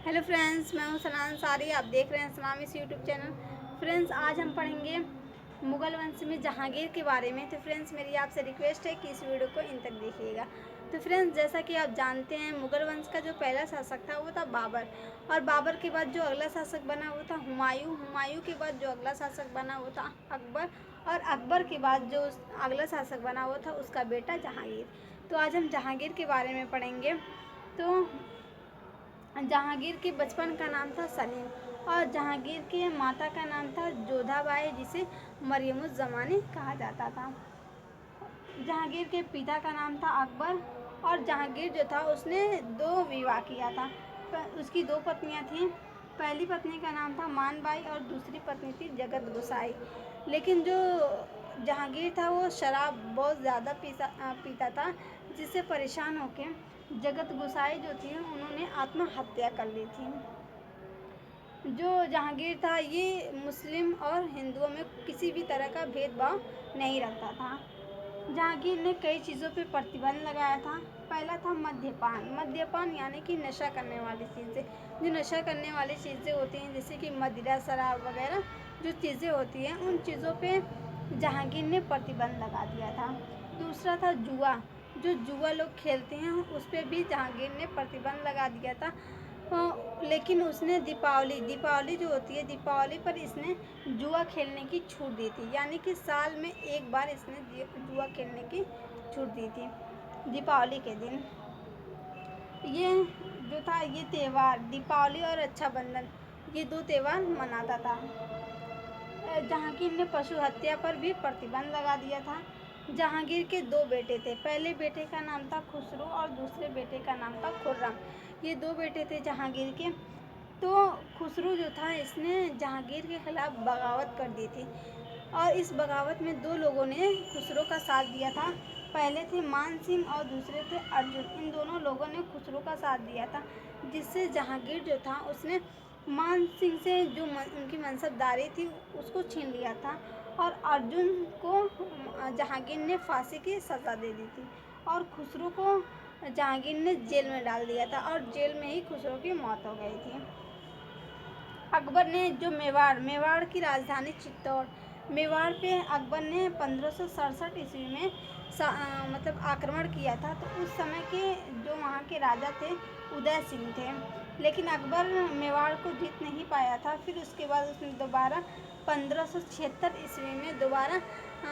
Hello friends, मैं हूं सनान सारी। आप देख रहे हैं सनाम इस यूट्यूब चैनल। फ्रेंड्स, आज हम पढ़ेंगे मुग़ल वंश में जहांगीर के बारे में। तो फ्रेंड्स, मेरी आपसे रिक्वेस्ट है कि इस वीडियो को इन तक देखिएगा। तो फ्रेंड्स, जैसा कि आप जानते हैं, मुग़ल वंश का जो पहला शासक था वो था बाबर। और बाबर के बाद जो अगला शासक बना वो था हुमायूं। हुमायूं के बाद जो अगला शासक बना वो था अकबर। और अकबर के बाद जो अगला शासक बना वो था उसका बेटा जहांगीर। तो आज हम जहांगीर के बारे में पढ़ेंगे। तो जहांगीर के बचपन का नाम था सलीम और जहांगीर की माता का नाम था जोधाबाई, जिसे मरियमुज़्ज़मानी कहा जाता था। जहांगीर के पिता का नाम था अकबर और जहांगीर जो था उसने 2 विवाह किया था। उसकी 2 पत्नियां थीं। पहली पत्नी का नाम था मानबाई और दूसरी पत्नी थी जगत गोसाई। लेकिन जो जहांगीर था वो शराब बहुत ज़्यादा पीता था, जिससे परेशान होकर जगत गोसाई जो थी उन्होंने आत्महत्या कर ली थी। जो जहांगीर था ये मुस्लिम और हिंदुओं में किसी भी तरह का भेदभाव नहीं रखता था। जहांगीर ने कई चीज़ों पे प्रतिबंध लगाया था। पहला था मद्यपान। मद्यपान यानी कि नशा करने वाली चीज़ें। जो नशा करने वाली चीज़ें होती हैं, जैसे कि मदिरा, शराब वगैरह जो चीज़ें होती हैं, उन चीज़ों पे जहांगीर ने प्रतिबंध लगा दिया था। दूसरा था जुआ। जो जुआ लोग खेलते हैं उस पर भी जहांगीर ने प्रतिबंध लगा दिया था। लेकिन उसने दीपावली जो होती है, दीपावली पर इसने जुआ खेलने की छूट दी थी। यानी कि साल में एक बार इसने जुआ खेलने की छूट दी थी, दीपावली के दिन। ये जो था, ये त्यौहार दीपावली और रक्षाबंधन, ये 2 त्यौहार मनाता था। जहांगीर ने पशु हत्या पर भी प्रतिबंध लगा दिया था। जहांगीर के 2 बेटे थे। पहले बेटे का नाम था खुसरो और दूसरे बेटे का नाम था खुर्रम। ये 2 बेटे थे जहांगीर के। तो खुसरो जो था, इसने जहांगीर के खिलाफ बगावत कर दी थी और इस बगावत में 2 लोगों ने खुसरो का साथ दिया था। पहले थे मान सिंह और दूसरे थे अर्जुन। इन दोनों लोगों ने खुसरो का साथ दिया था, जिससे जहांगीर जो था उसने मान सिंह से जो उनकी मनसबदारी थी उसको छीन लिया था और अर्जुन को जहांगीर ने फांसी की सज़ा दे दी थी और खुसरो को जहांगीर ने जेल में डाल दिया था और जेल में ही खुसरो की मौत हो गई थी। अकबर ने जो मेवाड़ की राजधानी चित्तौड़, मेवाड़ पे अकबर ने 1567 ईस्वी में मतलब आक्रमण किया था। तो उस समय के जो वहाँ के राजा थे उदय सिंह थे। लेकिन अकबर मेवाड़ को जीत नहीं पाया था। फिर उसके बाद उसने दोबारा 1576 ईस्वी में दोबारा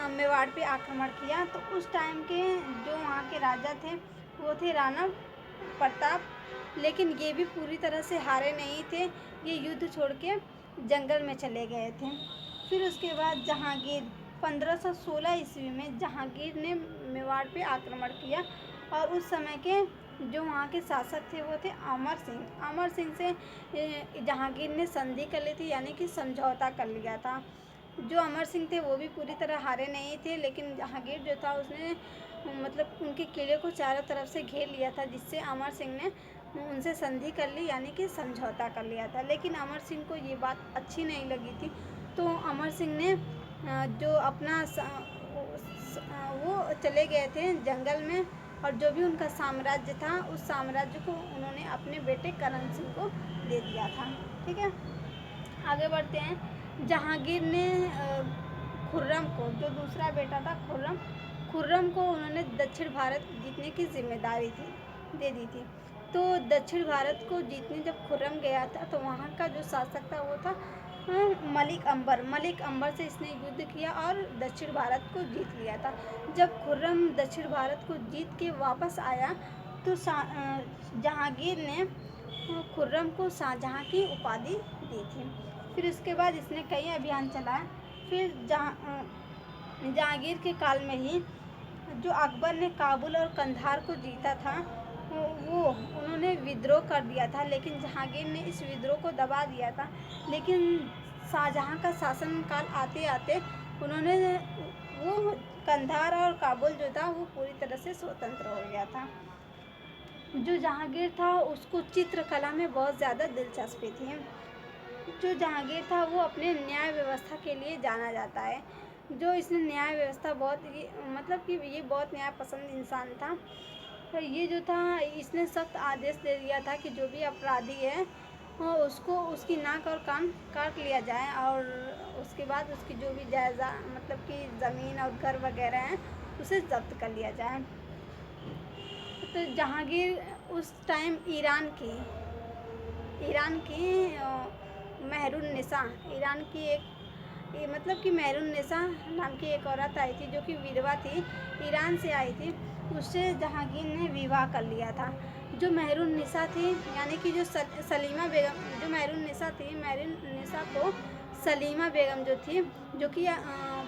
मेवाड़ पे आक्रमण किया। तो उस टाइम के जो वहाँ के राजा थे वो थे राणा प्रताप। लेकिन ये भी पूरी तरह से हारे नहीं थे। ये युद्ध छोड़ के जंगल में चले गए थे। फिर उसके बाद जहांगीर 1516 ईस्वी में जहांगीर ने मेवाड़ पे आक्रमण किया और उस समय के जो वहाँ के शासक थे वो थे अमर सिंह। अमर सिंह से जहांगीर ने संधि कर ली थी, यानी कि समझौता कर लिया था। जो अमर सिंह थे वो भी पूरी तरह हारे नहीं थे, लेकिन जहांगीर जो था उसने मतलब उनके किले को चारों तरफ से घेर लिया था, जिससे अमर सिंह ने उनसे संधि कर ली, यानी कि समझौता कर लिया था। लेकिन अमर सिंह को ये बात अच्छी नहीं लगी थी। तो अमर सिंह ने जो अपना वो चले गए थे जंगल में और जो भी उनका साम्राज्य था उस साम्राज्य को उन्होंने अपने बेटे करण सिंह को दे दिया था। ठीक है, आगे बढ़ते हैं। जहांगीर ने खुर्रम को, जो दूसरा बेटा था खुर्रम को उन्होंने दक्षिण भारत जीतने की जिम्मेदारी दे दी थी। तो दक्षिण भारत को जीतने जब खुर्रम गया था तो वहाँ का जो शासक था वो था मलिक अंबर से इसने युद्ध किया और दक्षिण भारत को जीत लिया था। जब खुर्रम दक्षिण भारत को जीत के वापस आया तो जहांगीर ने खुर्रम को शाहजहाँ की उपाधि दी थी। फिर उसके बाद इसने कई अभियान चलाए। फिर जहांगीर के काल में ही जो अकबर ने काबुल और कंधार को जीता था वो उन्होंने विद्रोह कर दिया था, लेकिन जहांगीर ने इस विद्रोह को दबा दिया था। लेकिन शाहजहाँ का शासनकाल आते आते उन्होंने वो कंधार और काबुल जो था वो पूरी तरह से स्वतंत्र हो गया था। जो जहांगीर था उसको चित्रकला में बहुत ज़्यादा दिलचस्पी थी। जो जहांगीर था वो अपने न्याय व्यवस्था के लिए जाना जाता है। जो इसने न्याय व्यवस्था मतलब कि ये बहुत न्याय पसंद इंसान था। तो ये जो था इसने सख्त आदेश दे दिया था कि जो भी अपराधी है उसको उसकी नाक और कान काट लिया जाए और उसके बाद उसकी जो भी जायज़ा मतलब कि ज़मीन और घर वगैरह हैं उसे ज़ब्त कर लिया जाए। तो जहांगीर उस टाइम ईरान की महरुन्निसा ईरान की एक मतलब कि महरुन्निसा नाम की एक औरत आई थी जो कि विधवा थी, ईरान से आई थी। उससे जहांगीर ने विवाह कर लिया था। जो महरुन्निसा थी यानी कि जो सलीमा बेगम, जो महरुन्निसा थी, महरुन्निसा को सलीमा बेगम जो थी, जो कि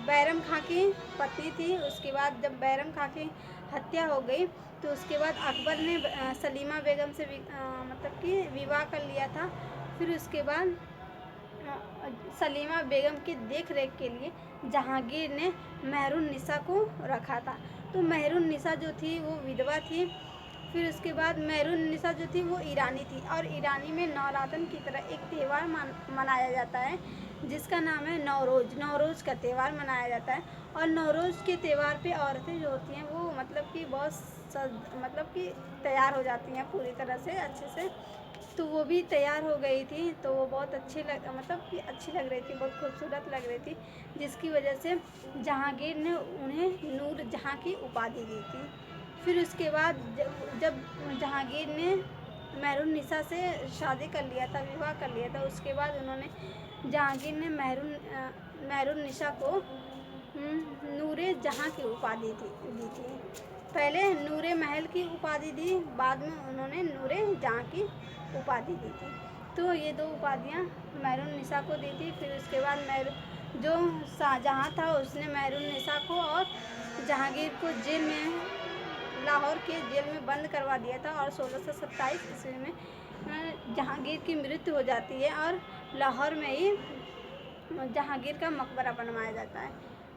बैरम खां की पत्नी थी। उसके बाद जब बैरम खां की हत्या हो गई तो उसके बाद अकबर ने सलीमा बेगम से मतलब कि विवाह कर लिया था। फिर उसके बाद सलीमा बेगम की देख रेख के लिए जहांगीर ने महरुन्निसा को रखा था। तो महरुन्निसा जो थी वो विधवा थी। फिर उसके बाद महरुन्निसा जो थी वो ईरानी थी और ईरानी में नवरातन की तरह एक त्यौहार मनाया जाता है जिसका नाम है नौरोज़। नौरोज़ का त्यौहार मनाया जाता है और नौरोज़ के त्यौहार पे औरतें जो होती हैं वो मतलब कि बहुत मतलब कि तैयार हो जाती हैं पूरी तरह से अच्छे से। तो वो भी तैयार हो गई थी तो वो बहुत मतलब कि अच्छी लग रही थी, बहुत खूबसूरत लग रही थी, जिसकी वजह से जहांगीर ने उन्हें नूर जहाँ की उपाधि दी थी। फिर उसके बाद जब जहांगीर ने महरुन्निसा से शादी कर लिया था, विवाह कर लिया था, उसके बाद उन्होंने जहांगीर ने महरुन्निसा को नूरे जहाँ की उपाधि दी थी। पहले नूरे महल की उपाधि दी, बाद में उन्होंने नूरे जहाँ की उपाधि दी थी। तो ये दो उपाधियाँ महरुन्निसा को दी थी। फिर उसके बाद जो शाहजहाँ था उसने महरुन्निसा को और जहांगीर को जेल में, लाहौर के जेल में बंद करवा दिया था और 1627 ईस्वी में जहांगीर की मृत्यु हो जाती है और लाहौर में ही जहांगीर का मकबरा बनवाया जाता है।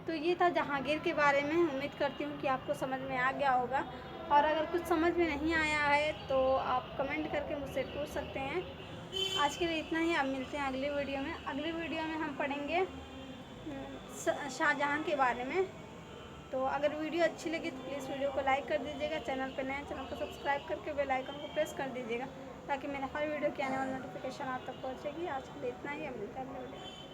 तो ये था जहांगीर के बारे में। उम्मीद करती हूँ कि आपको समझ में आ गया होगा और अगर कुछ समझ में नहीं आया है तो आप कमेंट करके मुझसे पूछ सकते हैं। आज के लिए इतना ही। अब मिलते हैं अगली वीडियो में। अगली वीडियो में हम पढ़ेंगे शाहजहाँ के बारे में। तो अगर वीडियो अच्छी लगी तो प्लीज़ वीडियो को लाइक कर दीजिएगा। चैनल पर नए चैनल को सब्सक्राइब करके बेल आइकन को प्रेस कर दीजिएगा ताकि मेरे हर वीडियो की आने वाली नोटिफिकेशन आप तक पहुँचेगी। आज के लिए इतना ही। अब मिलते हैं अगले वीडियो में।